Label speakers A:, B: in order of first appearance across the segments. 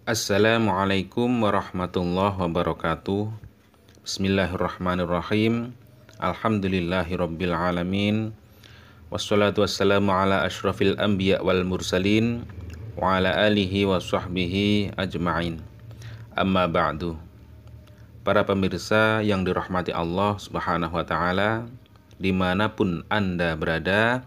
A: Assalamualaikum warahmatullahi wabarakatuh. Bismillahirrahmanirrahim. Alhamdulillahirabbil alamin. Wassalatu wassalamu ala asyrafil anbiya wal mursalin wa ala alihi wa sahbihi ajma'in. Amma ba'du. Para pemirsa yang dirahmati Allah Subhanahu wa taala, dimanapun Anda berada,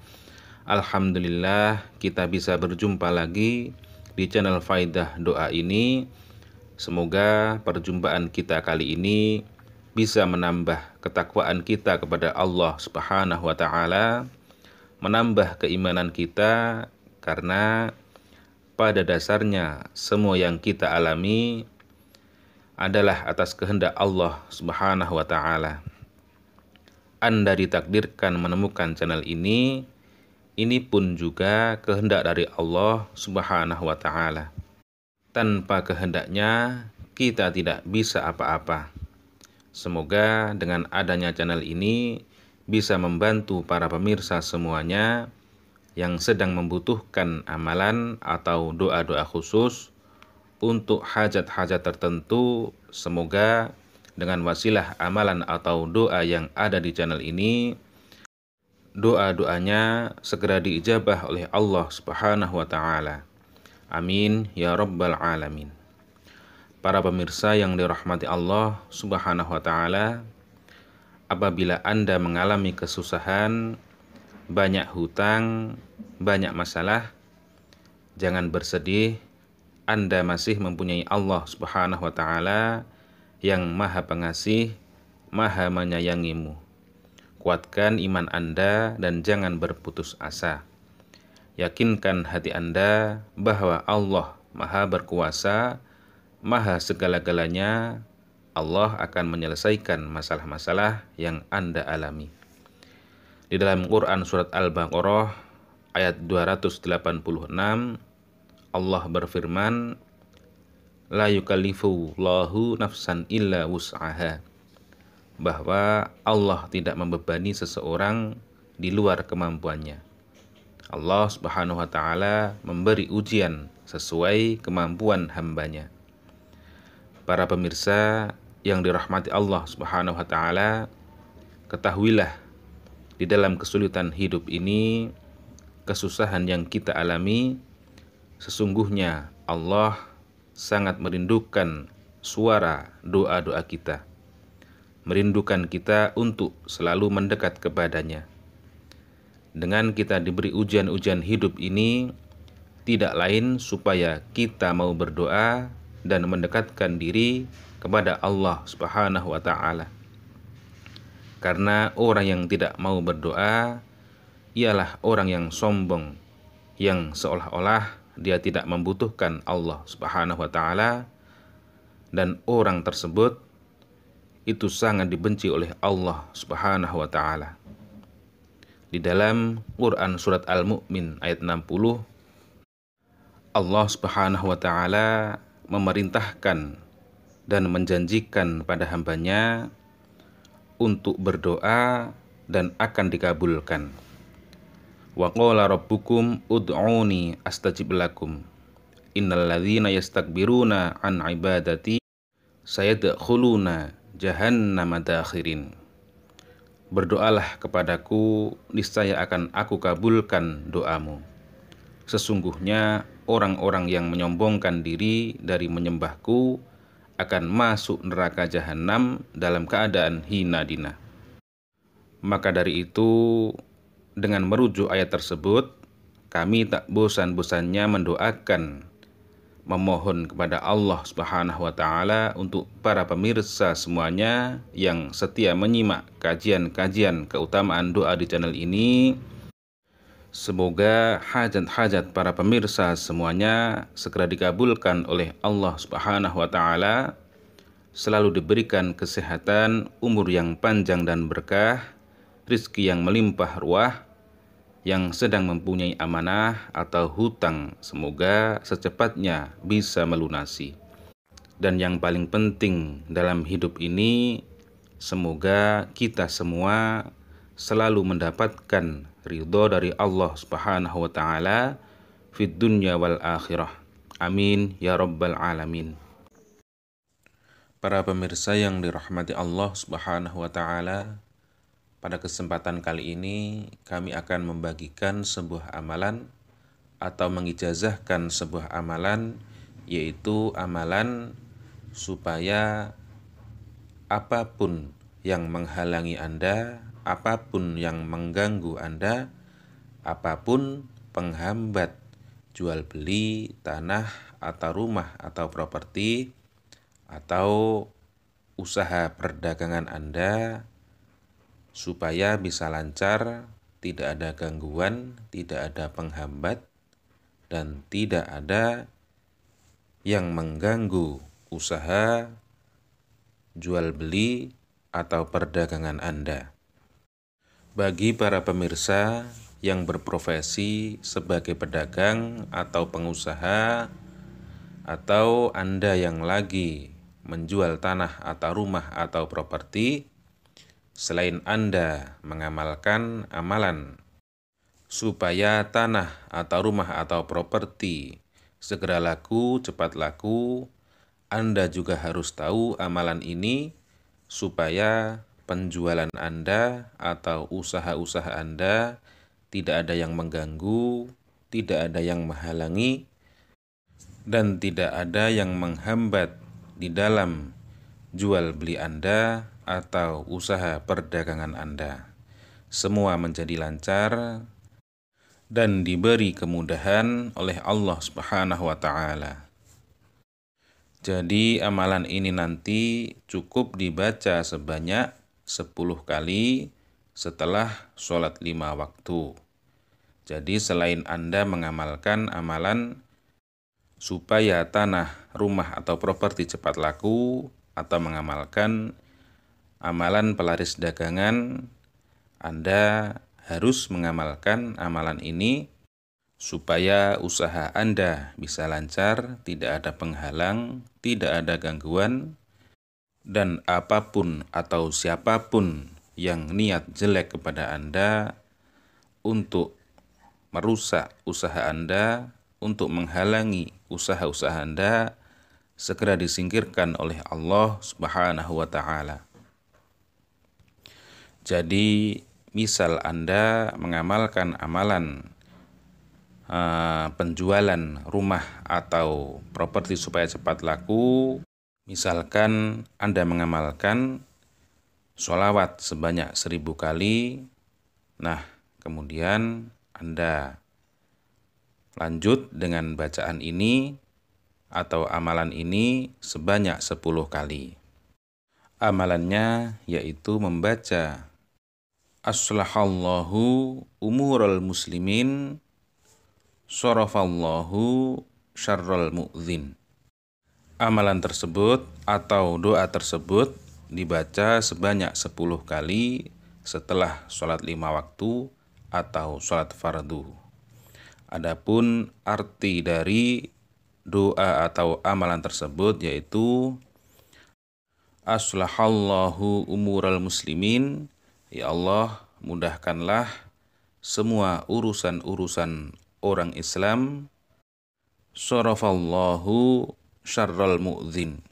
A: alhamdulillah kita bisa berjumpa lagi di channel Faidah Doa ini. Semoga perjumpaan kita kali ini bisa menambah ketakwaan kita kepada Allah Subhanahu wa taala, menambah keimanan kita, karena pada dasarnya semua yang kita alami adalah atas kehendak Allah Subhanahu wa taala. Anda ditakdirkan menemukan channel ini pun juga kehendak dari Allah Subhanahu wa taala. Tanpa kehendaknya kita tidak bisa apa-apa. Semoga dengan adanya channel ini bisa membantu para pemirsa semuanya yang sedang membutuhkan amalan atau doa-doa khusus untuk hajat-hajat tertentu. Semoga dengan wasilah amalan atau doa yang ada di channel ini, doa-doanya segera diijabah oleh Allah Subhanahu wa taala. Amin ya rabbal alamin. Para pemirsa yang dirahmati Allah Subhanahu wa taala, apabila Anda mengalami kesusahan, banyak hutang, banyak masalah, jangan bersedih. Anda masih mempunyai Allah Subhanahu wa taala yang Maha Pengasih, Maha menyayangimu. Kuatkan iman Anda dan jangan berputus asa. Yakinkan hati Anda bahwa Allah Maha Berkuasa, Maha segala-galanya. Allah akan menyelesaikan masalah-masalah yang Anda alami. Di dalam Quran surat Al-Baqarah ayat 286, Allah berfirman, La yukallifullahu nafsan illa wus'aha, bahwa Allah tidak membebani seseorang di luar kemampuannya. Allah Subhanahu wa taala memberi ujian sesuai kemampuan hambanya. Para pemirsa yang dirahmati Allah Subhanahu wa taala, ketahuilah di dalam kesulitan hidup ini, kesusahan yang kita alami, sesungguhnya Allah sangat merindukan suara doa-doa kita, merindukan kita untuk selalu mendekat kepadanya. Dengan kita diberi ujian-ujian hidup ini, tidak lain supaya kita mau berdoa dan mendekatkan diri kepada Allah Subhanahu wa taala. Karena orang yang tidak mau berdoa ialah orang yang sombong, yang seolah-olah dia tidak membutuhkan Allah Subhanahu wa taala, dan orang tersebut itu sangat dibenci oleh Allah Subhanahu wa taala. Di dalam Quran surat Al-Mu'min ayat 60, Allah Subhanahu wa taala memerintahkan dan menjanjikan pada hambanya untuk berdoa dan akan dikabulkan. Wa qala rabbukum ud'uni astajib lakum innal ladzina yastakbiruna an ibadati sayadkhuluna jahannama dakhirin. Berdoalah kepadaku, niscaya akan aku kabulkan doamu. Sesungguhnya orang-orang yang menyombongkan diri dari menyembahku akan masuk neraka jahanam dalam keadaan hina dina. Maka dari itu, dengan merujuk ayat tersebut, kami tak bosan-bosannya mendoakan, memohon kepada Allah Subhanahu wa taala untuk para pemirsa semuanya yang setia menyimak kajian-kajian keutamaan doa di channel ini. Semoga hajat-hajat para pemirsa semuanya segera dikabulkan oleh Allah Subhanahu wa taala, selalu diberikan kesehatan, umur yang panjang dan berkah, rizki yang melimpah ruah. Yang sedang mempunyai amanah atau hutang, semoga secepatnya bisa melunasi. Dan yang paling penting dalam hidup ini, semoga kita semua selalu mendapatkan ridho dari Allah Subhanahu wa taala fid dunya wal akhirah. Amin ya rabbal alamin. Para pemirsa yang dirahmati Allah Subhanahu wa taala, pada kesempatan kali ini kami akan membagikan sebuah amalan atau mengijazahkan sebuah amalan, yaitu amalan supaya apapun yang menghalangi Anda, apapun yang mengganggu Anda, apapun penghambat jual beli tanah atau rumah atau properti atau usaha perdagangan Anda, supaya bisa lancar, tidak ada gangguan, tidak ada penghambat, dan tidak ada yang mengganggu usaha jual beli atau perdagangan Anda. Bagi para pemirsa yang berprofesi sebagai pedagang atau pengusaha, atau Anda yang lagi menjual tanah atau rumah atau properti, selain Anda mengamalkan amalan supaya tanah atau rumah atau properti segera laku, cepat laku, Anda juga harus tahu amalan ini supaya penjualan Anda atau usaha-usaha Anda tidak ada yang mengganggu, tidak ada yang menghalangi, dan tidak ada yang menghambat di dalam jual beli Anda atau usaha perdagangan Anda. Semua menjadi lancar dan diberi kemudahan oleh Allah Subhanahu wa taala. Jadi amalan ini nanti cukup dibaca sebanyak 10 kali setelah sholat 5 waktu. Jadi selain Anda mengamalkan amalan supaya tanah, rumah, atau properti cepat laku, atau mengamalkan amalan pelaris dagangan, Anda harus mengamalkan amalan ini supaya usaha Anda bisa lancar, tidak ada penghalang, tidak ada gangguan, dan apapun atau siapapun yang niat jelek kepada Anda untuk merusak usaha Anda, untuk menghalangi usaha-usaha Anda, segera disingkirkan oleh Allah Subhanahu wa taala. Jadi, misal Anda mengamalkan amalan penjualan rumah atau properti supaya cepat laku, misalkan Anda mengamalkan sholawat sebanyak 1000 kali, nah kemudian Anda lanjut dengan bacaan ini atau amalan ini sebanyak 10 kali. Amalannya yaitu membaca Aslahallahu umurul muslimin, sorafallahu syarral mu'dzin. Amalan tersebut atau doa tersebut dibaca sebanyak 10 kali setelah sholat 5 waktu atau sholat fardu. Adapun arti dari doa atau amalan tersebut yaitu Aslahallahu umural muslimin, ya Allah mudahkanlah semua urusan-urusan orang Islam, sorafallahu syarral mu'dzin,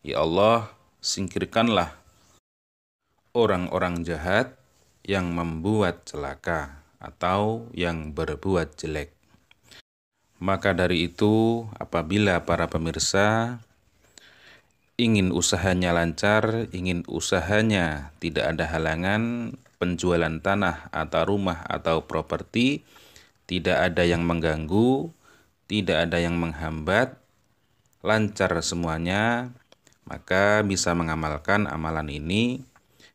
A: ya Allah singkirkanlah orang-orang jahat yang membuat celaka atau yang berbuat jelek. Maka dari itu, apabila para pemirsa ingin usahanya lancar, ingin usahanya tidak ada halangan, penjualan tanah atau rumah atau properti tidak ada yang mengganggu, tidak ada yang menghambat, lancar semuanya, maka bisa mengamalkan amalan ini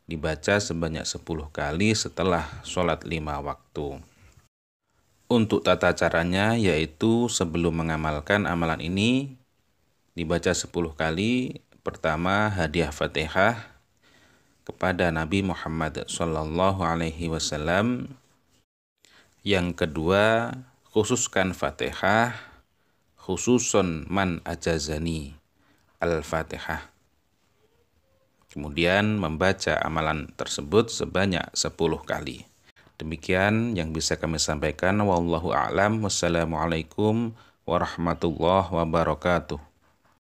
A: dibaca sebanyak 10 kali setelah sholat 5 waktu. Untuk tata caranya yaitu sebelum mengamalkan amalan ini dibaca 10 kali. Pertama, hadiah Fatihah kepada Nabi Muhammad SAW. Yang kedua, khususkan Fatihah khususon man ajazani al-Fatihah. Kemudian membaca amalan tersebut sebanyak 10 kali. Demikian yang bisa kami sampaikan. Wallahu a'lam. Wassalamualaikum warahmatullahi wabarakatuh.